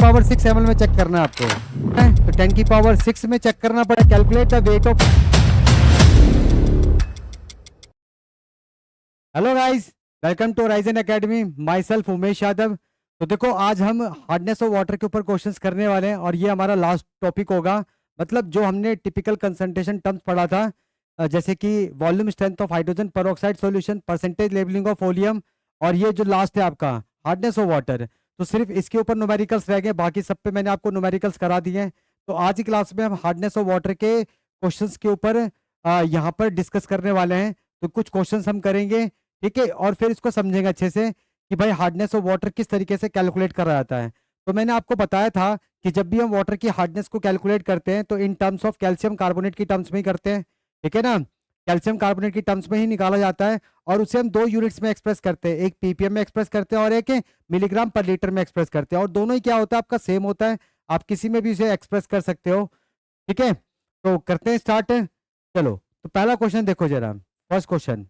Power 6 ml में check करना है आपको, तो 10 की पावर 6 में चेक करना पड़ेगा। Calculate the weight of. Hello guys, welcome to Raizen academy. Myself Umesh Yadav. तो देखो, आज हम हार्डनेस ऑफ वाटर के ऊपर क्वेश्चंस करने वाले हैं और ये हमारा लास्ट टॉपिक होगा। मतलब जो हमने टिपिकल कंसंट्रेशन टर्म्स पढ़ा था, जैसे कि volume strength of hydrogen peroxide solution, percentage levelling of volume, और ये जो लास्ट है आपका हार्डनेस ऑफ वाटर, तो सिर्फ इसके ऊपर न्यूमेरिकल्स रह गए, बाकी सब पे मैंने आपको न्यूमेरिकल्स करा दिए हैं। तो आज की क्लास में हम हार्डनेस ऑफ वाटर के क्वेश्चंस के ऊपर यहाँ पर डिस्कस करने वाले हैं। तो कुछ क्वेश्चंस हम करेंगे, ठीक है, और फिर इसको समझेंगे अच्छे से कि भाई हार्डनेस ऑफ वाटर किस तरीके से कैलकुलेट करा जाता है। तो मैंने आपको बताया था कि जब भी हम वाटर की हार्डनेस को कैलकुलेट करते हैं तो इन टर्म्स ऑफ कैल्शियम कार्बोनेट की टर्म्स में ही करते हैं, ठीक है ना। कैल्शियम कार्बोनेट की टर्म्स में ही निकाला जाता है और उसे हम दो यूनिट्स में एक्सप्रेस करते हैं, एक पीपीएम में एक्सप्रेस करते हैं और एक मिलीग्राम पर लीटर में एक्सप्रेस करते हैं, और दोनों ही क्या होता है आपका सेम होता है। आप किसी में भी उसे एक्सप्रेस कर सकते हो, ठीक है। तो करते हैं स्टार्ट। चलो, तो पहला क्वेश्चन देखो जरा। फर्स्ट क्वेश्चन,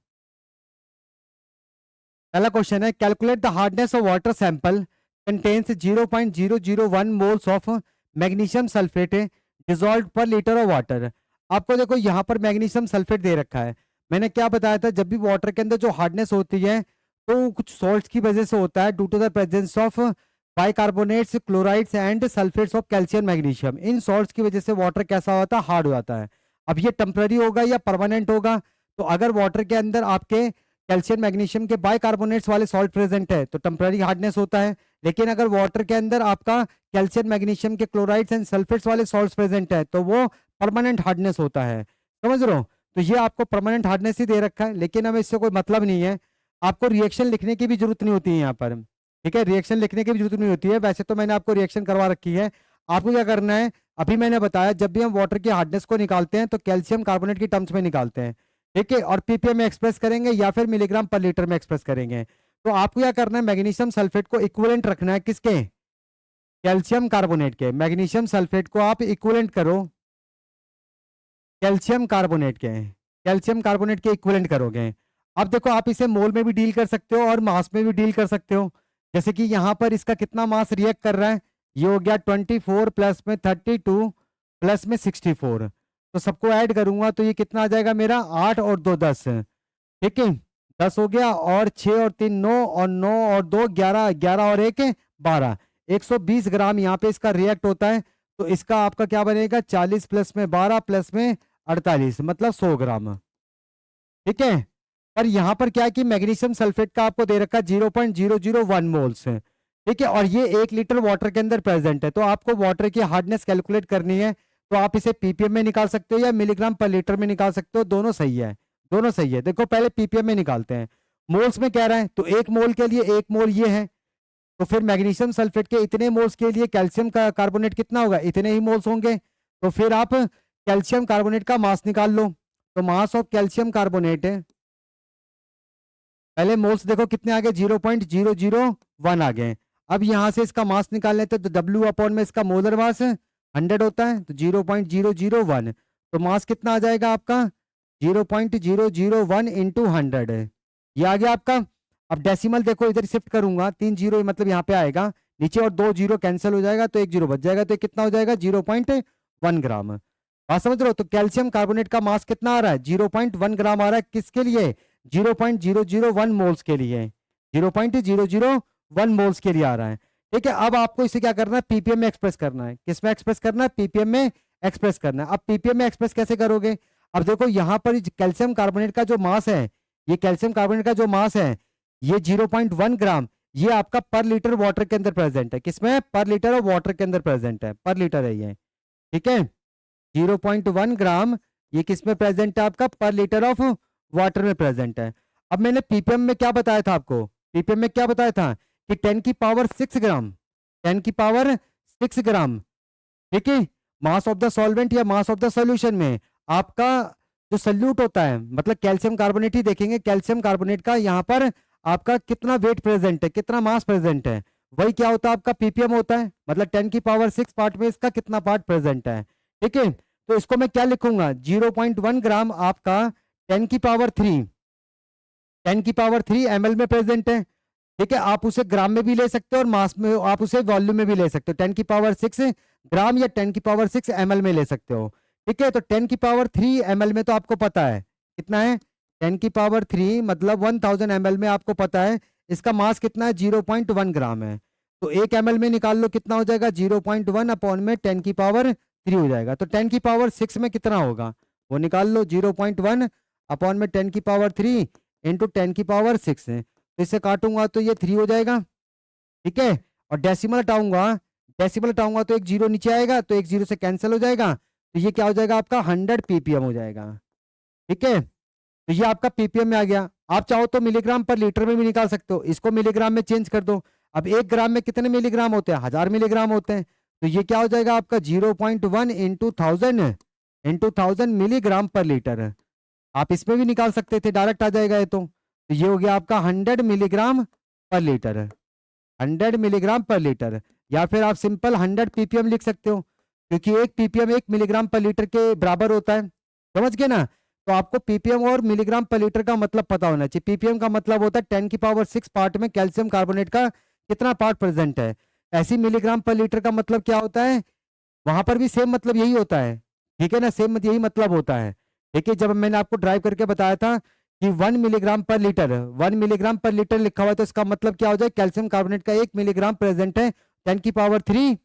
पहला क्वेश्चन है, calculate the hardness of water sample contains 0.001 moles of magnesium sulphate dissolved पर लीटर ऑफ वाटर। आपको देखो यहाँ पर मैग्नीशियम सल्फेट दे रखा है। मैंने क्या बताया था, जब भी वाटर के अंदर जो हार्डनेस होती है तो कुछ सॉल्ट्स की वजह से होता है, due to the presence of bicarbonates, chlorides and sulphates of calcium magnesium. इन सॉल्ट्स की वजह से वाटर कैसा होता है, हार्ड हो जाता है। अब ये टेम्पररी होगा या परमानेंट होगा? तो अगर वाटर के अंदर आपके कैल्शियम मैग्नीशियम के बाइकार्बोनेट्स वाले सॉल्ट प्रेजेंट है तो टेम्पररी हार्डनेस होता है। लेकिन अगर वाटर के अंदर आपका कैल्शियम मैग्नीशियम के क्लोराइड्स एंड सल्फेट्स वाले सॉल्ट्स प्रेजेंट है तो वो परमानेंट हार्डनेस होता है। समझ रहे हो? तो ये आपको परमानेंट हार्डनेस ही दे रखा है, लेकिन हमें इससे कोई मतलब नहीं है। आपको रिएक्शन लिखने की भी जरूरत नहीं होती है यहाँ पर, ठीक है, रिएक्शन लिखने की भी जरूरत नहीं होती है। वैसे तो मैंने आपको रिएक्शन करवा रखी है। आपको क्या करना है, अभी मैंने बताया जब भी हम वाटर की हार्डनेस को निकालते हैं तो कैल्शियम कार्बोनेट की टर्म्स में निकालते हैं, ठीक है, और पीपीएम में एक्सप्रेस करेंगे या फिर मिलीग्राम पर लीटर में एक्सप्रेस करेंगे। तो आपको क्या करना है, मैग्नीशियम सल्फेट को इक्विवेलेंट रखना है, किसके? कैल्शियम कार्बोनेट के। मैग्नीशियम सल्फेट को आप इक्विवेलेंट करो कैल्शियम कार्बोनेट के, कैल्शियम कार्बोनेट के इक्विवेलेंट करोगे। अब देखो, आप इसे मोल में भी डील कर सकते हो और मास में भी डील कर सकते हो। जैसे कि यहाँ पर इसका कितना मास रिएक्ट कर रहा है, ये हो गया 24 प्लस में 32 प्लस में 64। तो सबको ऐड करूंगा तो ये कितना आ जाएगा मेरा, 8 और 2 10, ठीक है, 10 हो गया, और 6 और 3 9, और 9 और 2 11, 11 और 1 12, 120 ग्राम यहाँ पे इसका रिएक्ट होता है। तो इसका आपका क्या बनेगा, 40 प्लस में 12 प्लस में 48, मतलब 100 ग्राम, ठीक है। पर यहाँ पर क्या है कि मैग्नीशियम सल्फेट का आपको दे रखा है 0.001 मोल्स, ठीक है, और ये 1 लीटर वाटर के अंदर प्रेजेंट है। तो आपको वाटर की हार्डनेस कैलकुलेट करनी है तो आप इसे पीपीएम में निकाल सकते हो या मिलीग्राम पर लीटर में निकाल सकते हो, दोनों सही है, दोनों सही है। देखो, पहले पीपीएम में निकालते हैं। मोल्स में कह रहा है तो 1 मोल के लिए 1 मोल ये है, तो फिर मैग्नीशियम सल्फेट के इतने मोल्स के लिए कैल्शियम का कार्बोनेट कितना होगा, इतने ही मोल्स होंगे। तो फिर आप कैल्शियम कार्बोनेट का मास निकाल लो। तो मास ऑफ कैल्शियम कार्बोनेट है, पहले मोल्स देखो कितने आ गए, 0.001 आ गए। अब यहां से इसका मास निकाल लेते हैं तो W अपॉन में इसका मोलर मास 100 होता है, तो 0.001, तो मास कितना आ जाएगा आपका, 0.001 इंटू 100, ये आ गया आपका। अब डेसिमल देखो इधर शिफ्ट करूंगा, 3 जीरो मतलब यहाँ पे आएगा नीचे, और 2 जीरो कैंसिल हो जाएगा तो 1 जीरो बच जाएगा, तो ये कितना हो जाएगा, 0.1 ग्राम। बात समझ रहे हो? तो कैल्शियम कार्बोनेट का मास कितना आ रहा है, 0.1 ग्राम आ रहा है, किसके लिए, 0.001 मोल्स के लिए, 0.001 मोल्स के लिए आ रहा है, ठीक है। अब आपको इसे क्या करना है, पीपीएम में एक्सप्रेस करना है। किस में एक्सप्रेस करना है, पीपीएम में एक्सप्रेस करना है। अब पीपीएम में एक्सप्रेस कैसे करोगे? अब देखो यहाँ पर कैल्शियम कार्बोनेट का जो मास है, ये कैल्शियम कार्बोनेट का जो मास है ये 0.1 ग्राम, ये आपका पर लीटर वाटर के अंदर प्रेजेंट है। किसमें? पर लीटर ऑफ वाटर के अंदर प्रेजेंट है, पर लीटर है ये, ठीक है। 0.1 ग्राम ये किस में प्रेजेंट है, आपका पर लीटर ऑफ वाटर में प्रेजेंट है। अब मैंने पीपीएम में क्या बताया था आपको, पीपीएम में क्या बताया था कि 10 की पावर 6 ग्राम, 10 की पावर 6 ग्राम, ठीक है। मास ऑफ द सॉल्वेंट या मास ऑफ द सॉल्यूशन में आपका जो सल्यूट होता है, मतलब कैल्शियम कार्बोनेट ही देखेंगे, कैल्शियम कार्बोनेट का यहाँ पर आपका कितना वेट प्रेजेंट है, कितना मास प्रेजेंट है, वही क्या होता है आपका पीपीएम होता है। मतलब 10 की पावर 6 पार्ट में इसका कितना पार्ट प्रेजेंट है, ठीक है। तो इसको मैं क्या लिखूंगा, 0.1 ग्राम आपका 10 की पावर 3, 10 की पावर 3 ml में प्रेजेंट है। ठीक है, आप उसे ग्राम में भी ले सकते हो और मास में, आप उसे वॉल्यूम में भी ले सकते हो। 10⁻6 ग्राम या 10⁻6 ml में ले सकते हो। ठीक है, तो 10⁻3 ml में तो आपको पता है कितना है, 10⁻3 मतलब 1000 ml में आपको पता है इसका मास कितना है, 0.1 ग्राम है। तो 1 ml में निकाल लो कितना हो जाएगा, 0.1 अपॉन में 10⁻3 हो जाएगा। तो 10⁻6 में कितना होगा वो निकाल लो, 0.1 अपॉन में 10⁻3 इंटू 10⁻6 है। तो इसे काटूंगा तो ये 3 हो जाएगा। ठीक है, और डेसिमल हटाऊंगा तो एक जीरो नीचे आएगा, तो एक जीरो से कैंसिल हो जाएगा, तो ये क्या हो जाएगा आपका 100 ppm हो जाएगा। ठीक है, तो ये आपका ppm में आ गया। आप चाहो तो मिलीग्राम पर लीटर में भी निकाल सकते हो, इसको मिलीग्राम में चेंज कर दो। अब 1 ग्राम में कितने मिलीग्राम होते हैं, 1000 मिलीग्राम होते हैं। तो ये क्या हो जाएगा आपका 0.1 इंटू थाउजेंड मिलीग्राम पर लीटर। आप इसमें भी निकाल सकते थे, डायरेक्ट आ जाएगा ये तो ये हो गया आपका 100 मिलीग्राम पर लीटर, 100 मिलीग्राम पर लीटर। या फिर आप सिंपल 100 ppm लिख सकते हो, क्योंकि 1 ppm 1 मिलीग्राम पर लीटर के बराबर होता है। समझ गए ना? तो आपको ppm और मिलीग्राम पर लीटर का मतलब पता होना चाहिए। ppm का मतलब होता है 10⁻6 पार्ट में कैल्शियम कार्बोनेट का कितना पार्ट प्रेजेंट है। ऐसी मिलीग्राम पर लीटर का मतलब क्या होता है, वहां पर भी सेम मतलब यही होता है। ठीक है ना, सेम यही मतलब होता है। देखिए, जब मैंने आपको ड्राइव करके बताया था कि 1 मिलीग्राम पर लीटर, 1 मिलीग्राम पर लीटर लिखा हुआ है, तो इसका मतलब क्या हो जाए, कैल्शियम कार्बोनेट का 1 मिलीग्राम प्रेजेंट है 10⁻3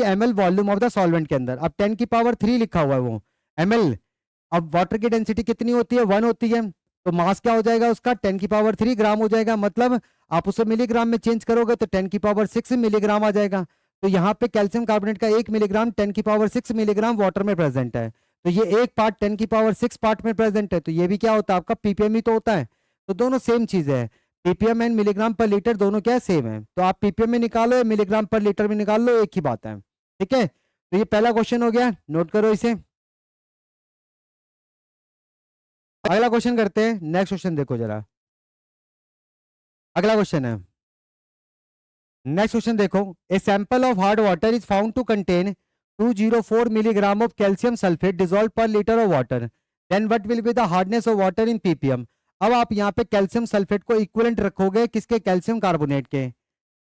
ml volume of the solvent के अंदर। अब 10⁻3 लिखा हुआ है वो ml। अब वाटर की डेंसिटी कितनी होती है, 1 होती है, तो मास क्या हो जाएगा उसका 10⁻3 ग्राम हो जाएगा। मतलब आप उसे मिलीग्राम में चेंज करोगे तो 10⁻6 मिलीग्राम आ जाएगा। तो यहाँ पे कैल्शियम कार्बोनेट का 1 मिलीग्राम 10⁻6 मिलीग्राम वाटर में प्रेजेंट है। तो ये एक पार्ट 10⁻6 पार्ट में प्रेजेंट है, तो ये भी क्या होता है आपका ppm ही तो होता है। तो दोनों सेम चीज है, ppm एंड मिलीग्राम पर लीटर दोनों क्या है, सेम है। तो आप ppm में निकालो या मिलीग्राम पर लीटर में निकाल लो, एक ही बात है। ठीक है, तो ये पहला क्वेश्चन हो गया, नोट करो इसे। अगला क्वेश्चन करते हैं, नेक्स्ट क्वेश्चन देखो जरा। अगला क्वेश्चन है, नेक्स्ट क्वेश्चन देखो। A sample of hard water is found to contain 204 milligram of calcium sulphate dissolve per litre of water, then what will be the hardness of water in ppm। अब आप यहाँ पे calcium sulphate को equivalent रखोगे किसके, calcium carbonate के।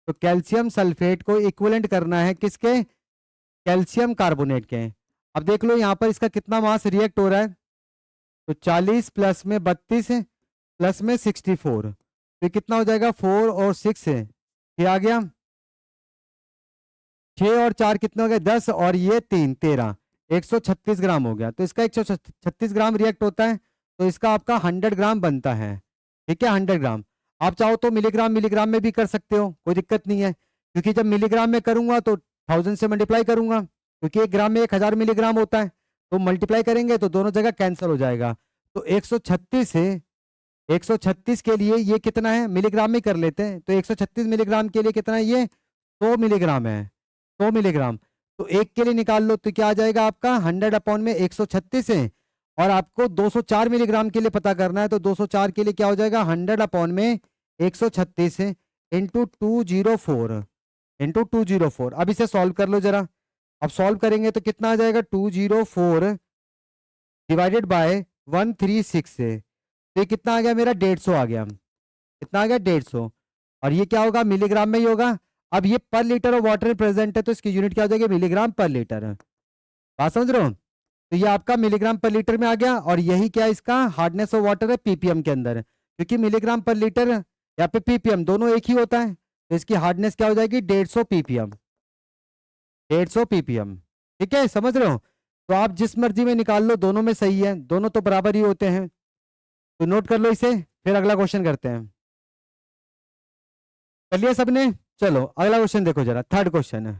तो calcium sulphate को इक्विवेलेंट करना है किसके, कैल्शियम कार्बोनेट के। अब देख लो यहाँ पर इसका कितना मास रिएक्ट हो रहा है, तो 40 प्लस में 32 प्लस में 64, तो कितना हो जाएगा 4 और 6 है, ये आ गया 6 और 4 कितने हो गए 10 और ये 3 13, 136 ग्राम हो गया। तो इसका 136 ग्राम रिएक्ट होता है, तो इसका आपका 100 ग्राम बनता है। ठीक है, 100 ग्राम। आप चाहो तो मिलीग्राम मिलीग्राम में भी कर सकते हो, कोई दिक्कत नहीं है, क्योंकि जब मिलीग्राम में करूंगा तो 1000 से मल्टीप्लाई करूंगा, क्योंकि 1 ग्राम में 1000 मिलीग्राम होता है, तो मल्टीप्लाई करेंगे तो दोनों जगह कैंसिल हो जाएगा। तो 136 है, 136 के लिए ये कितना है, मिलीग्राम में कर लेते हैं, तो 136 मिलीग्राम के लिए कितना है, ये 100 मिलीग्राम है, 100 मिलीग्राम। तो एक के लिए निकाल लो तो क्या आ जाएगा आपका 100 अपॉन में 136 है, और आपको 204 मिलीग्राम के लिए पता करना है, तो 204 के लिए क्या हो जाएगा 100 अपॉन में 136 इंटू 204। अब इसे सॉल्व कर लो जरा। अब सॉल्व करेंगे तो कितना आ जाएगा 204 डिवाइडेड बाय 136 से, तो ये कितना आ गया मेरा 150 आ गया। कितना आ गया 150, और ये क्या होगा मिलीग्राम में ही होगा। अब ये पर लीटर ऑफ वाटर प्रेजेंट है, तो इसकी यूनिट क्या हो जाएगी, मिलीग्राम पर लीटर। बात समझ रहे हो? तो ये आपका मिलीग्राम पर लीटर में आ गया, और यही क्या इसका हार्डनेस ऑफ वाटर है ppm के अंदर, क्योंकि मिलीग्राम पर लीटर या पे ppm दोनों एक ही होता है, तो इसकी हार्डनेस क्या हो जाएगी 150 ppm, 150 ppm। ठीक है, समझ रहे हो? तो आप जिस मर्जी में निकाल लो, दोनों में सही है, दोनों तो बराबर ही होते हैं। तो नोट कर लो इसे, फिर अगला क्वेश्चन करते हैं। कर लिया सबने? चलो अगला क्वेश्चन देखो जरा, थर्ड क्वेश्चन है।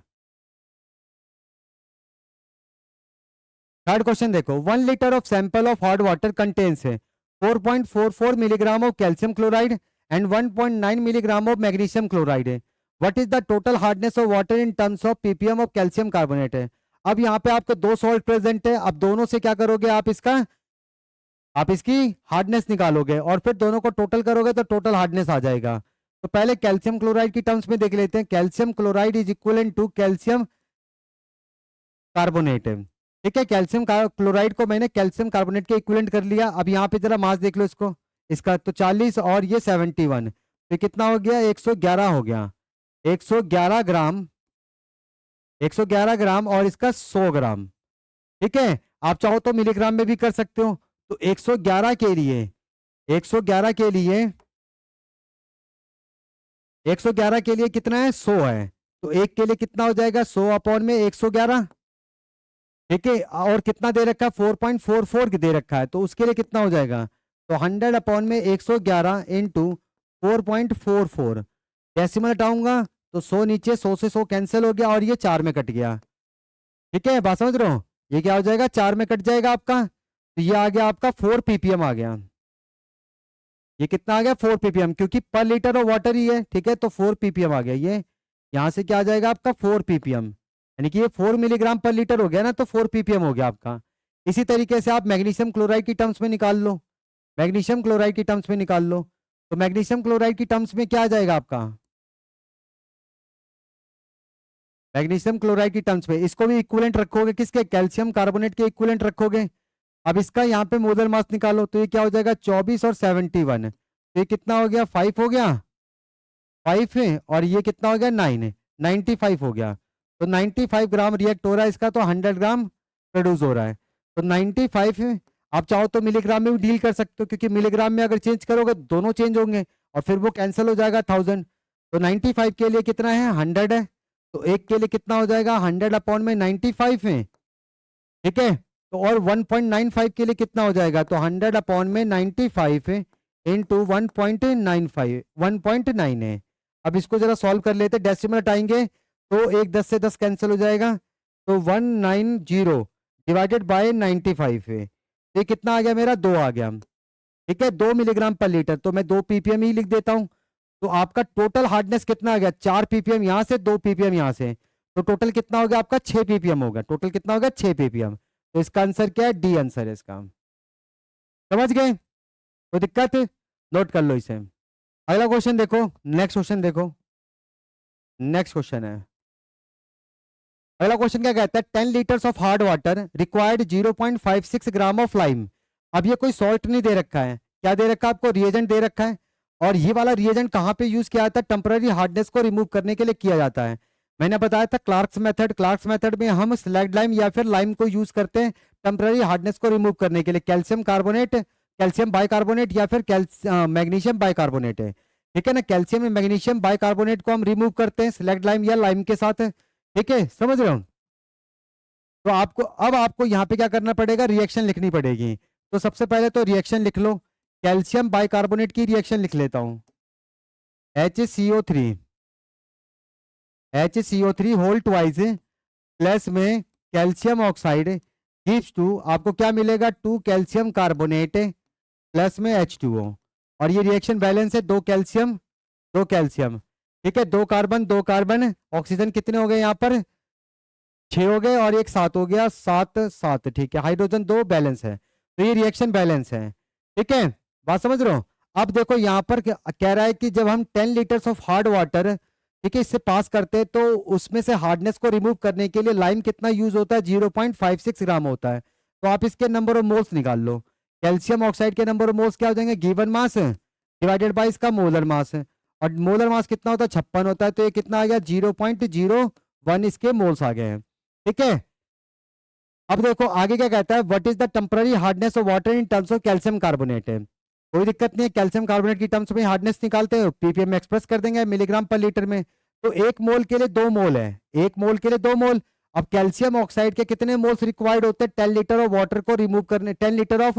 थर्ड क्वेश्चन देखो, 1 litre of sample of hard water contains है 4.44 milligram of calcium chloride and 1.9 milligram of magnesium chloride है। What is the total hardness of water in terms of ppm of calcium carbonate है। अब यहाँ पे आपके दो salt present है, अब दोनों से क्या करोगे आप इसकी हार्डनेस निकालोगे, और फिर दोनों को टोटल करोगे तो टोटल हार्डनेस आ जाएगा। तो पहले कैल्शियम क्लोराइड की टर्म्स में देख लेते हैं। Calcium chloride is equivalent to calcium carbonate है। ठीक है, कैल्शियम क्लोराइड को मैंने कैल्शियम कार्बोनेट के इक्विवेलेंट कर लिया। अब यहाँ पे जरा मास देख लो इसको, इसका तो 40 और ये 71, तो कितना हो गया, 111 हो गया, 111 ग्राम, 111 ग्राम और इसका 100 ग्राम। ठीक है, आप चाहो तो मिलीग्राम में भी कर सकते हो। तो 111 के लिए, 111 के लिए, 111 के लिए कितना है, 100 है। तो एक के लिए कितना हो जाएगा, 100 अपॉन में 111। ठीक है, और कितना दे रखा है, 4.44 दे रखा है, तो उसके लिए कितना हो जाएगा, तो 100 अपॉन में 111 इंटू 4.44। डेसिमल हटाऊंगा तो 100 नीचे, 100 से 100 कैंसिल हो गया और ये 4 में कट गया। ठीक है, बात समझ रहे हो, ये क्या हो जाएगा, 4 में कट जाएगा आपका, तो ये आ गया आपका 4 ppm आ गया। ये कितना आ गया, 4 ppm, क्योंकि पर लीटर ऑफ वाटर ही है। ठीक है, तो 4 ppm आ गया ये। यहाँ से क्या आ जाएगा आपका 4 ppm, यानी कि ये 4 मिलीग्राम पर लीटर हो गया ना, तो 4 ppm हो गया आपका। इसी तरीके से आप मैग्नीशियम क्लोराइड की टर्म्स में निकाल लो, मैग्नीशियम क्लोराइड की टर्म्स में निकाल लो। तो मैग्नीशियम क्लोराइड की टर्म्स में क्या आ जाएगा आपका, मैग्नीशियम क्लोराइड की टर्म्स में इसको भी इक्विवेलेंट रखोगे, किसके, कैल्शियम कार्बोनेट के इक्विवेलेंट रखोगे। अब इसका यहाँ पे मोलर मास निकालो, तो ये क्या हो जाएगा, 24 और 71, तो ये कितना हो गया, 5 हो गया, 5 है, और ये कितना हो गया, 9 है, 95 हो गया। तो 95 ग्राम रिएक्ट हो रहा है इसका, तो 100 ग्राम प्रोड्यूस हो रहा है। तो 95 है। आप चाहो तो मिलीग्राम में भी डील कर सकते हो, क्योंकि मिलीग्राम में अगर चेंज करोगे दोनों चेंज होंगे और फिर वो कैंसिल हो जाएगा 1000। तो 95 के लिए कितना है, 100 है, तो एक के लिए कितना हो जाएगा, 100 अपॉन में 95 है। ठीक है, तो और 1.95 के लिए कितना हो जाएगा, तो 100 अपॉन में 95 है इंटू 1.95, 1.9 है। अब इसको जरा सॉल्व कर लेते, डेसिमल हटाएंगे तो एक 10 से 10 कैंसिल हो जाएगा, तो 190 डिवाइडेड बाय 95 है, तो ये कितना आ गया मेरा, 2 आ गया। ठीक है, 2 मिलीग्राम पर लीटर, तो मैं 2 ppm ही लिख देता हूँ। तो आपका टोटल हार्डनेस कितना आ गया, 4 ppm यहाँ से, 2 ppm यहाँ से, तो टोटल कितना हो गया आपका, 6 ppm होगा। टोटल कितना होगा, 6 ppm। तो इसका आंसर क्या है, डी आंसर है इसका। समझ गए, कोई दिक्कत, नोट कर लो इसे। अगला क्वेश्चन देखो, नेक्स्ट क्वेश्चन देखो, नेक्स्ट क्वेश्चन है, अगला क्वेश्चन क्या कहता है, 10 litres of hard water required 0.56 gram of lime. अब ये कोई सॉल्ट नहीं दे रखा है, क्या दे रखा है आपको, रिएजेंट दे रखा है। और ये वाला रिएजेंट कहाँ पे यूज किया जाता है, टेम्पररी हार्डनेस को रिमूव करने के लिए किया जाता है। मैंने बताया था क्लार्क्स मेथड, क्लार्क्स मेथड में हम स्लैग्ड लाइम या फिर लाइम को यूज करते हैं टेम्पररी हार्डनेस को रिमूव करने के लिए। कैल्शियम कार्बोनेट, कैल्शियम बाइकार्बोनेट या फिर मैग्नीशियम बाइकार्बोनेट है। ठीक है ना, कैल्शियम मैग्नीशियम बाइकार्बोनेट को हम रिमूव करते हैं स्लैग्ड लाइम या लाइम के साथ। ठीक है, समझ रहे हो। तो आपको अब आपको यहाँ पे क्या करना पड़ेगा, रिएक्शन लिखनी पड़ेगी। तो सबसे पहले तो रिएक्शन लिख लो, कैल्शियम बाइकार्बोनेट की रिएक्शन लिख लेता हूँ, HCO3, HCO3 whole twice plus में कैल्शियम ऑक्साइड गिव्स टू, आपको क्या मिलेगा, 2 कैल्शियम कार्बोनेट प्लस में H2O। और ये रिएक्शन बैलेंस है, 2 कैल्शियम 2 कैल्शियम। ठीक है, 2 कार्बन 2 कार्बन, ऑक्सीजन कितने हो गए यहाँ पर, 6 हो गए और एक 7 हो गया, 7 7। ठीक है, हाइड्रोजन 2 बैलेंस है, तो ये रिएक्शन बैलेंस है। ठीक है, बात समझ रहे हो। अब देखो यहाँ पर कह रहा है कि जब हम 10 लीटर्स ऑफ हार्ड वाटर, ठीक है, इससे पास करते हैं, तो उसमें से हार्डनेस को रिमूव करने के लिए लाइम कितना यूज होता है, 0.56 ग्राम होता है। तो आप इसके नंबर ऑफ मोल्स निकाल लो। कैल्शियम ऑक्साइड के नंबर ऑफ मोल्स क्या हो जाएंगे, गिवन मास डिवाइडेड बाय इसका मोलर मास, और मोलर मास कितना होता है, 56 होता है, तो ये कितना आ गया, 0.01 इसके मोल्स आ गए हैं। ठीक है, अब देखो आगे क्या कहता है, what is the temporary hardness of water in terms of calcium carbonate है। कोई दिक्कत नहीं है, कैल्शियम कार्बोनेट की टर्म्स में हार्डनेस निकालते हो, पीपीएम में एक्सप्रेस कर देंगे मिलीग्राम पर लीटर में। तो 1 मोल के लिए 2 मोल है, 1 मोल के लिए 2 मोल। अब कैल्शियम ऑक्साइड के कितने मोल्स रिक्वायर्ड होते हैं 10 लीटर ऑफ वाटर को रिमूव करने, 10 लीटर ऑफ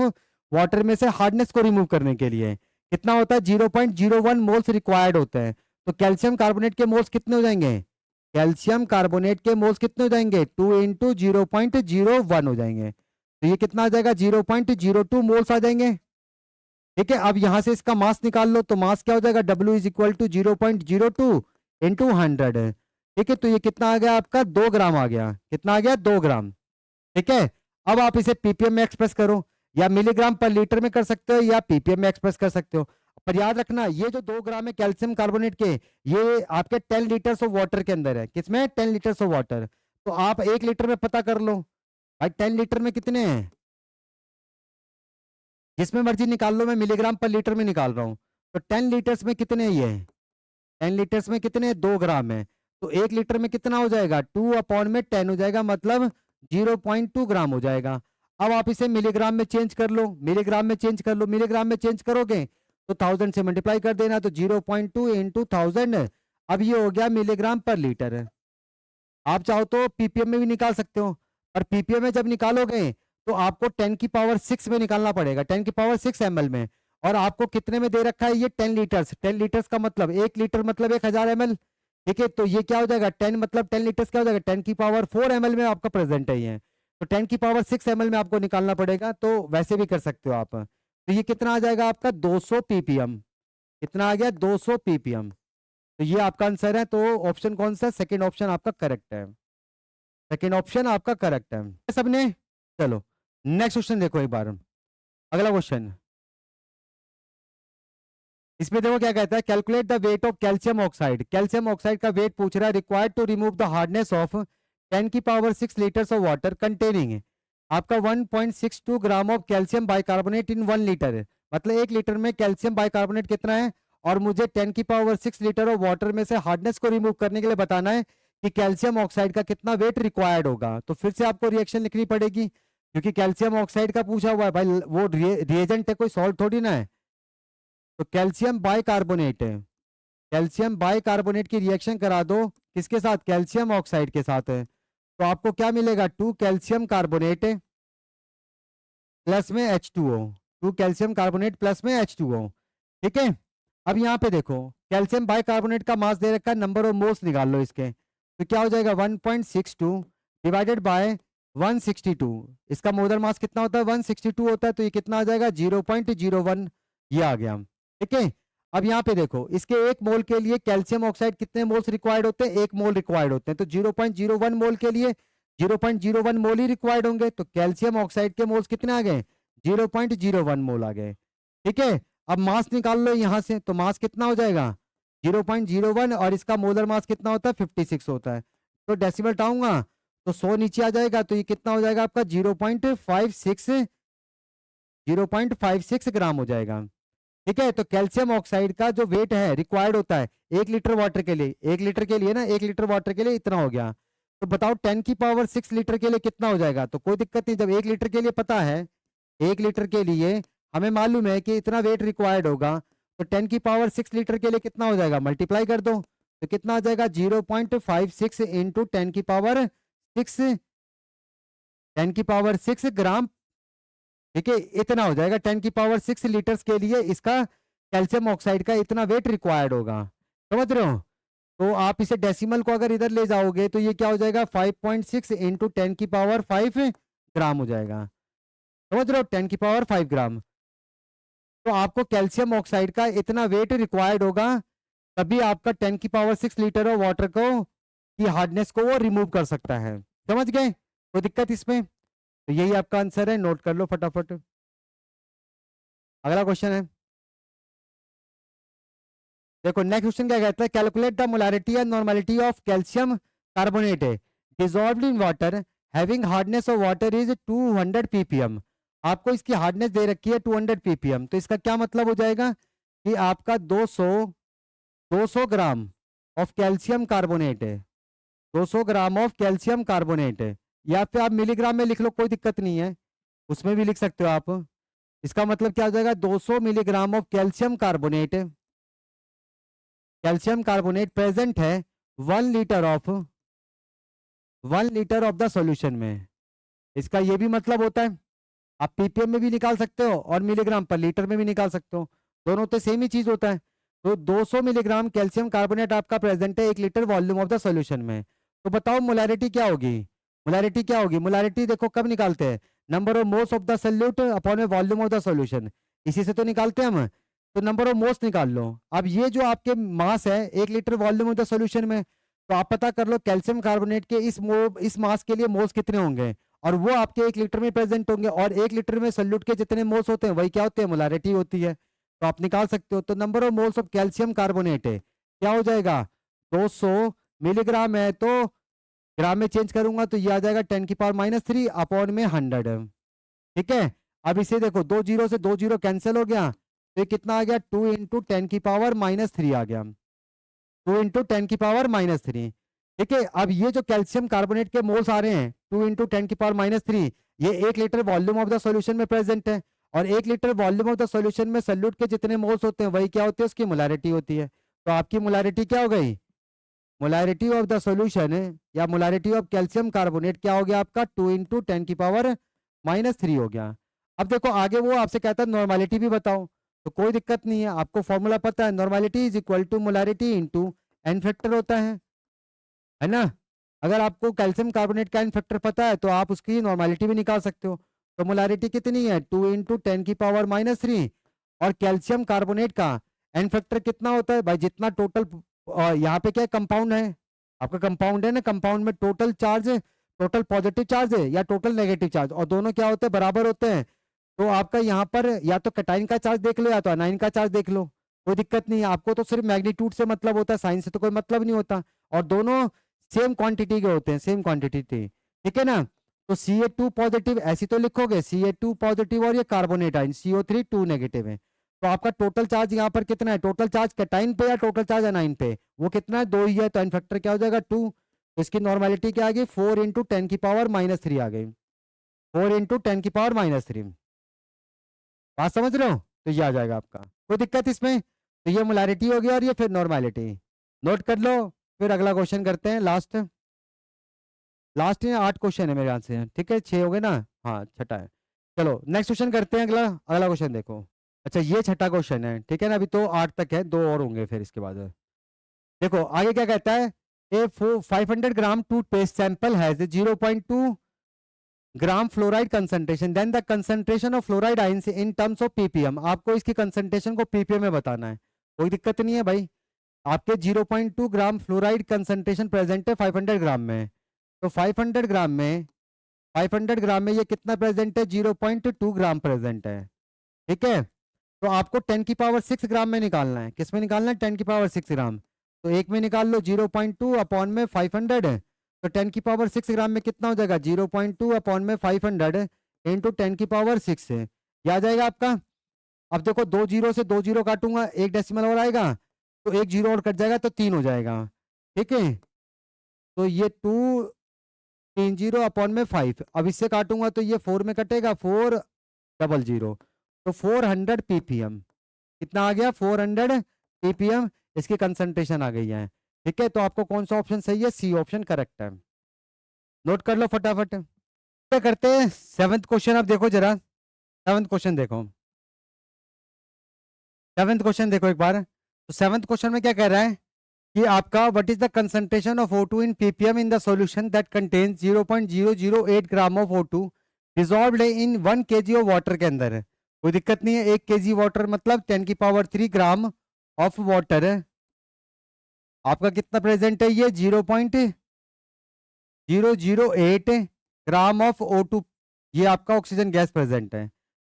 वाटर में से हार्डनेस को रिमूव करने के लिए कितना होता है, 0.01 मोल्स रिक्वायर्ड होते हैं। तो कैल्शियम कार्बोनेट के मोल्स कितने हो जाएंगे, कैल्शियम कार्बोनेट के मोल्स कितने हो जाएंगे, 2 इंटू 0.01 हो जाएंगे। तो ये कितना आ जाएगा, 0.02 मोल्स आ जाएंगे। ठीक है, अब यहां से इसका मास निकाल लो, तो मास क्या हो जाएगा, W is equal to 0.02 into 100। ठीक है, तो ये कितना आ गया आपका, 2 ग्राम आ गया, कितना आ गया, 2 ग्राम। ठीक है, अब आप इसे पीपीएम में एक्सप्रेस करो, या मिलीग्राम पर लीटर में कर सकते हो या पीपीएम में एक्सप्रेस कर सकते हो। पर याद रखना, ये जो 2 ग्राम है कैल्शियम कार्बोनेट के, ये आपके 10 लीटर्स ऑफ वाटर के अंदर है। किसमें, 10 लीटर्स ऑफ वाटर। तो आप 1 लीटर में पता कर लो भाई, 10 लीटर में कितने हैं, जिसमें मर्जी निकाल लो, मैं मिलीग्राम पर लीटर में निकाल रहा हूँ। तो 10 लीटर्स में कितने ये 10 लीटर्स में कितने 2 ग्राम है, तो 1 लीटर में कितना हो जाएगा 2/10 हो जाएगा, मतलब 0.2 ग्राम हो जाएगा। अब आप इसे मिलीग्राम में चेंज कर लो, मिलीग्राम में चेंज कर लो, मिलीग्राम में चेंज करोगे तो 1000 से मल्टीप्लाई कर देना, तो 0.2 इंटू 1000, अब ये हो गया मिलीग्राम पर लीटर। आप चाहो तो पीपीएम में भी निकाल सकते हो, पर पीपीएम में जब निकालोगे तो आपको 10 की पावर 6 में निकालना पड़ेगा, 10 की पावर 6 ml में। और आपको कितने में दे रखा है ये 10 लीटर्स, 10 लीटर्स का मतलब 1 लीटर मतलब 1000 ml। ठीक है, तो ये क्या हो जाएगा 10 मतलब 10 लीटर्स क्या हो जाएगा 10 की पावर 4 ml में आपका प्रेजेंट है ये, तो 10 की पावर 6 ml में आपको निकालना पड़ेगा, तो वैसे भी कर सकते हो आप। तो ये कितना आ जाएगा आपका 200 पीपीएम, कितना आ गया 200 पीपीएम। तो ये आपका आंसर है, तो ऑप्शन कौन सा, सेकेंड ऑप्शन आपका करेक्ट है, सेकेंड ऑप्शन आपका करेक्ट है सबने। चलो नेक्स्ट क्वेश्चन देखो एक बार, अगला क्वेश्चन इसमें देखो क्या कहता है, calculate the weight of calcium oxide, calcium oxide का वेट पूछ रहा है, required to remove the hardness of 10 की power 6 litres of water containing आपका 1.62 gram of calcium bicarbonate in 1 litre, मतलब 1 लीटर में कैल्शियम बाइकार्बोनेट कितना है, और मुझे 10 की पावर 6 लीटर ऑफ वाटर में से हार्डनेस को रिमूव करने के लिए बताना है कि कैल्शियम ऑक्साइड का कितना वेट रिक्वायर्ड होगा। तो फिर से आपको रिएक्शन लिखनी पड़ेगी, क्योंकि कैल्शियम ऑक्साइड का पूछा हुआ है भाई, वो रिएजेंट है, कोई सॉल्ट थोड़ी ना है। तो कैल्शियम बाइकार्बोनेट है, कैल्शियम बाइकार्बोनेट की रिएक्शन करा दो किसके साथ, कैल्शियम ऑक्साइड के साथ है, तो आपको क्या मिलेगा 2 कैल्शियम कार्बोनेट प्लस में H2O, 2 कैल्शियम कार्बोनेट प्लस में H2O। ठीक है, अब यहाँ पे देखो कैल्शियम बाइकार्बोनेट का मास दे रखा है, नंबर ऑफ मोल्स निकाल लो इसके, तो क्या हो जाएगा 1.62 डिवाइडेड बाय 162, इसका मोलर मास कितना होता है 162 होता है, तो ये कितना आ जाएगा 0.01, ये आ गया। ठीक है, अब यहाँ पे देखो इसके 1 मोल के लिए कैल्शियम ऑक्साइड कितने मोल्स रिक्वायर्ड होते हैं, 1 मोल रिक्वायर्ड होते हैं, तो 0.01 मोल के लिए 0.01 मोल ही रिक्वायर्ड होंगे, तो कैल्शियम ऑक्साइड के मोल्स कितने आ गए 0.01 मोल आ गए। ठीक है, अब मास निकाल लो यहाँ से, तो मास कितना हो जाएगा 0.01, और इसका मोलर मास कितना होता है 56 होता है, तो डेसिमल हटाऊंगा तो 100 नीचे आ जाएगा, तो ये कितना हो जाएगा आपका 0.56 ग्राम हो जाएगा। ठीक है, तो कैल्शियम ऑक्साइड का जो वेट है रिक्वायर्ड होता है 1 लीटर वाटर के लिए, 1 लीटर के लिए ना, 1 लीटर वाटर के लिए इतना हो गया, तो बताओ 10 की पावर 6 लीटर के लिए कितना हो जाएगा। तो कोई दिक्कत नहीं, जब 1 लीटर के लिए पता है, 1 लीटर के लिए हमें मालूम है कि इतना वेट रिक्वायर्ड होगा, तो 10 की पावर 6 लीटर के लिए कितना हो जाएगा मल्टीप्लाई कर दो, तो कितना आ जाएगा 0.56 इंटू 10 की पावर 6 ग्राम। ठीक है, इतना हो जाएगा 10 की पावर 6 लीटर्स के लिए इसका कैल्शियम ऑक्साइड का इतना वेट रिक्वायर्ड होगा, समझ रहे हो। तो आप इसे डेसिमल को अगर इधर ले जाओगे तो ये क्या हो जाएगा 5.6 इंटू 10 की पावर 5 ग्राम हो जाएगा, समझ रहे हो 10 की पावर 5 ग्राम। तो आपको कैल्शियम ऑक्साइड का इतना वेट रिक्वायर्ड होगा, तभी आपका 10 की पावर 6 लीटर ऑफ वाटर को की हार्डनेस को वो रिमूव कर सकता है, समझ गए, कोई दिक्कत इसमें। तो यही आपका आंसर है, नोट कर लो फटाफट। अगला क्वेश्चन है, देखो नेक्स्ट क्वेश्चन क्या कहता है, calculate the molarity and normality of calcium carbonate dissolved in water having hardness of water is 200 ppm। आपको इसकी हार्डनेस दे रखी है 200 ppm, तो इसका क्या मतलब हो जाएगा कि आपका 200 ग्राम ऑफ कैल्शियम कार्बोनेट है, 200 ग्राम ऑफ कैल्शियम कार्बोनेट है, या फिर आप मिलीग्राम में लिख लो कोई दिक्कत नहीं है, उसमें भी लिख सकते हो आप। इसका मतलब क्या हो जाएगा 200 milligram of calcium carbonate, calcium carbonate present है 1 litre of 1 litre of the solution में। इसका ये भी मतलब होता है, आप पीपीएम में भी निकाल सकते हो और मिलीग्राम पर लीटर में भी निकाल सकते हो, दोनों तो सेम ही चीज होता है। तो 200 मिलीग्राम कैल्शियम कार्बोनेट आपका प्रेजेंट है 1 litre volume of the solution में, तो बताओ मोलैरिटी क्या होगी, मोलैरिटी क्या होगी, मोलैरिटी देखो कब निकालते हैं, number of moles of the solute upon में वॉल्यूम ऑफ द सॉल्यूशन, इसी से तो निकालते हैं हम, तो नंबर ऑफ मोल्स निकाल लो। अब ये जो आपके मास है 1 litre volume of the solution में, तो आप पता कर लो कैल्शियम कार्बोनेट के इस मास के लिए मोल्स कितने होंगे, और वो आपके 1 लीटर में प्रेजेंट होंगे, और 1 लीटर में सॉल्यूट के जितने मोल्स होते हैं वही क्या होते हैं मोलैरिटी होती है, तो आप निकाल सकते हो। तो number of moles of calcium carbonate है क्या हो जाएगा 200 मिलीग्राम है, तो ग्राम में चेंज करूंगा तो ये आ जाएगा 10 की पावर -3 अपॉन में 100। ठीक है, अब इसे देखो 2 जीरो से 2 जीरो कैंसिल हो गया, तो ये कितना आ गया 2 इंटू 10⁻³ आ गया, 2 इंटू 10⁻³ ठीक है। अब ये जो कैल्शियम कार्बोनेट के मोल्स आ रहे हैं 2 इंटू 10⁻³ ये 1 litre volume of the solution में प्रेजेंट है, और 1 litre volume of the solution में सॉल्यूट के जितने मोल्स होते हैं वही क्या होती है, उसकी मोलैरिटी होती है। तो आपकी मोलैरिटी क्या हो गई, मोलैरिटी ऑफ द सॉल्यूशन या मोलैरिटी ऑफ कैल्शियम कार्बोनेट क्या हो गया आपका 2 इंटू 10⁻³ हो गया। अब देखो आगे वो आपसे कहता है नॉर्मेलिटी भी बताओ, तो कोई दिक्कत नहीं है, आपको फॉर्मूला पता है, normality is equal to molarity into N factor होता है ना। अगर आपको कैल्शियम कार्बोनेट का एन फैक्टर पता है तो आप उसकी नॉर्मेलिटी भी निकाल सकते हो। तो मोलैरिटी कितनी है 2 इंटू 10⁻³ और कैल्शियम कार्बोनेट का एन फैक्टर कितना होता है भाई, जितना टोटल यहाँ पे क्या है कंपाउंड है, आपका कंपाउंड है ना, कंपाउंड में total charge total positive charge है या टोटल नेगेटिव चार्ज, और दोनों क्या होते हैं बराबर होते हैं। तो आपका यहाँ पर या तो कैटाइन का चार्ज देख लो या तो अनाइन का चार्ज देख लो, कोई दिक्कत नहीं है। आपको तो सिर्फ मैग्नीट्यूड से मतलब होता है, साइन से तो कोई मतलब नहीं होता, और दोनों सेम क्वांटिटी के होते हैं, सेम क्वांटिटी ठीक है ना। तो Ca2 पॉजिटिव ऐसी तो लिखोगे Ca2 पॉजिटिव और ये कार्बोनेट आयन CO3 2 नेगेटिव है। तो आपका टोटल चार्ज यहाँ पर कितना है, टोटल चार्ज कैटाइन पे या टोटल चार्ज अनाइन पे, वो कितना है 2 ही है, तो एन फैक्टर क्या हो जाएगा 2। तो इसकी नॉर्मेलिटी क्या आ गई 4 इंटू 10⁻³ आ गई, 4 इंटू 10⁻³। बात समझ रहे हो, तो ये आ जाएगा आपका, कोई दिक्कत इसमें। तो ये मोलैरिटी हो गया और ये फिर नॉर्मेलिटी, नोट कर लो। फिर अगला क्वेश्चन करते हैं, लास्ट लास्ट में 8 क्वेश्चन है मेरे ख्याल से, ठीक है 6 हो गए ना, हाँ छठा है। चलो नेक्स्ट क्वेश्चन करते हैं, अगला अगला क्वेश्चन देखो। अच्छा ये छठा क्वेश्चन है, ठीक है ना, अभी तो 8 तक है, 2 और होंगे फिर इसके बाद। देखो आगे क्या कहता है, a 500 gram toothpaste sample has 0.2 gram fluoride concentration, then the concentration of fluoride ions in terms of PPM. आपको इसकी कंसंट्रेशन को पीपीएम में बताना है, कोई दिक्कत नहीं है भाई। आपके 0.2 ग्राम फ्लोराइड कंसंट्रेशन प्रेजेंट है 500 ग्राम में, तो 500 ग्राम में 500 ग्राम में ये कितना प्रेजेंट है 0.2 ग्राम प्रेजेंट है, ठीक है। तो आपको 10⁻6 ग्राम में निकालना है, किस में निकालना है 10⁻6 ग्राम। तो एक में निकाल लो 0.2 अपॉन में 500 है, तो 10⁻6 ग्राम में कितना हो जाएगा 0.2 अपॉन में 500 इंटू 10⁻6 है, ये आ जाएगा आपका। अब देखो 2 जीरो से 2 जीरो काटूंगा, एक डेसिमल और आएगा, तो एक जीरो और कट जाएगा तो 3 हो जाएगा, ठीक है। तो ये 2 3 जीरो अपॉन में 5, अब इससे काटूंगा तो ये 4 में कटेगा 400, तो 400 ppm कितना आ गया 400 ppm, इसकी कंसंट्रेशन आ गई है, ठीक है। तो आपको कौन सा ऑप्शन सही है, सी ऑप्शन करेक्ट है, नोट कर लो फटाफट। क्या करते हैं 7th क्वेश्चन, अब देखो जरा 7th क्वेश्चन देखो, 7th क्वेश्चन देखो एक बार। तो 7th क्वेश्चन में क्या कह रहा है कि आपका what is the concentration of O2 in ppm in the solution that contains 0.008 gram of O2 dissolved in 1 kg of water के अंदर। कोई दिक्कत नहीं है, 1 kg वाटर मतलब 10⁻3 ग्राम ऑफ वाटर, आपका कितना प्रेजेंट है ये 0.008 ग्राम ऑफ O2, ये आपका ऑक्सीजन गैस प्रेजेंट है।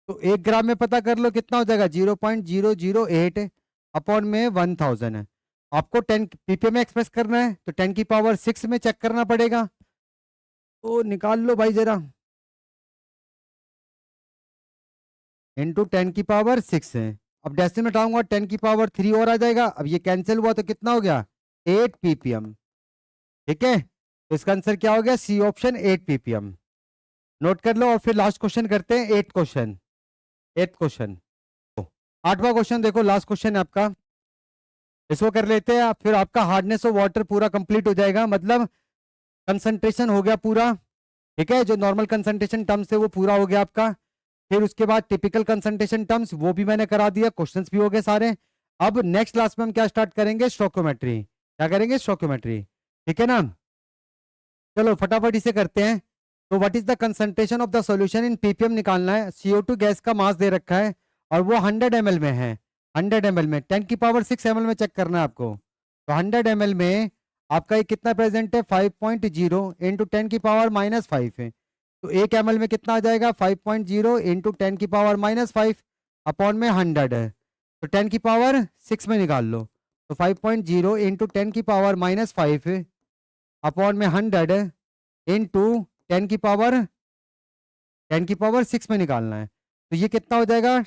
तो 1 ग्राम में पता कर लो कितना हो जाएगा 0.008 अपॉन में 1000 है। आपको 10 ppm में एक्सप्रेस करना है तो 10⁻6 में चेक करना पड़ेगा, तो निकाल लो भाई जरा, इंटू 10⁻6 है। अब डेसिमल हटाऊंगा 10⁻3 और आ जाएगा, अब ये कैंसिल हुआ तो कितना हो गया 8 ppm, ठीक है। तो इसका आंसर क्या हो गया सी ऑप्शन 8 ppm, नोट कर लो। और फिर लास्ट क्वेश्चन करते हैं 8th क्वेश्चन, 8th क्वेश्चन 8वां क्वेश्चन देखो, लास्ट क्वेश्चन है आपका, इसको कर लेते हैं फिर आपका हार्डनेस ऑफ वाटर पूरा कंप्लीट हो जाएगा, मतलब कंसंट्रेशन हो गया पूरा, ठीक है। जो नॉर्मल कंसंट्रेशन टर्म्स है वो पूरा हो गया आपका। फिर उसके बाद टिपिकल कंसंट्रेशन टर्म्स वो भी मैंने करा दिया, क्वेश्चंस भी हो गए सारे। अब नेक्स्ट क्लास में हम क्या स्टार्ट करेंगे स्टोइकोमेट्री, क्या करेंगे स्टोइकोमेट्री, ठीक है ना। चलो फटाफट इसे करते हैं। तो what is the concentration of the solution in PPM निकालना है, CO2 गैस का मास दे रखा है और वो 100 ml में है, 100 ml में 10⁻6 ml में चेक करना है आपको। तो 100 ml में आपका ये कितना प्रेजेंट है 5.0 इंटू 10⁻⁻5 है, तो 1 ml में कितना आ जाएगा 5.0 इंटू 10⁻⁻5 अपॉन में 100 है, तो 10⁻6 में निकाल लो। तो 5.0 इंटू 10⁻⁻5 अपॉन में 100 इंटू 10⁻6 में निकालना है, तो ये कितना हो जाएगा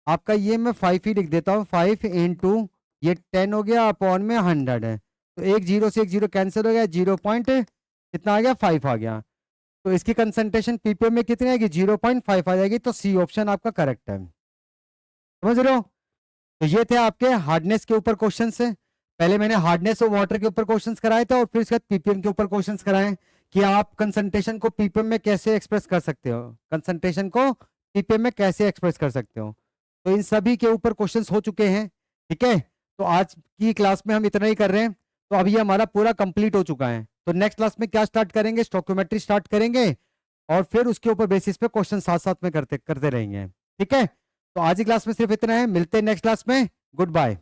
आपका ये मैं 5 ही लिख देता हूँ, 5 इंटू ये 10 हो गया अपॉन में 100 है, तो एक जीरो से एक जीरो कैंसिल हो गया, 0 पॉइंट कितना आ गया 5 आ गया। तो इसकी कंसंट्रेशन पीपीएम में कितनी आएगी 0.5 आ जाएगी, तो सी ऑप्शन आपका करेक्ट है। समझ रहे हो? तो ये थे आपके हार्डनेस के ऊपर क्वेश्चन से। पहले मैंने हार्डनेस ऑफ वाटर के ऊपर क्वेश्चंस कराए थे और फिर उसके बाद पीपीएम के ऊपर क्वेश्चंस कराए कि आप कंसंट्रेशन को पीपीएम में कैसे एक्सप्रेस कर सकते हो, कंसंट्रेशन को पीपीएम में कैसे एक्सप्रेस कर सकते हो। तो इन सभी के ऊपर क्वेश्चंस हो चुके हैं। ठीक है, तो आज की क्लास में हम इतना ही कर रहे हैं। तो अभी हमारा पूरा कंप्लीट हो चुका है। तो नेक्स्ट क्लास में क्या स्टार्ट करेंगे, स्टोइकियोमेट्री स्टार्ट करेंगे और फिर उसके ऊपर बेसिस पे क्वेश्चन साथ साथ में करते करते रहेंगे। ठीक है, तो आज की क्लास में सिर्फ इतना है, मिलते हैं नेक्स्ट क्लास में। Good bye.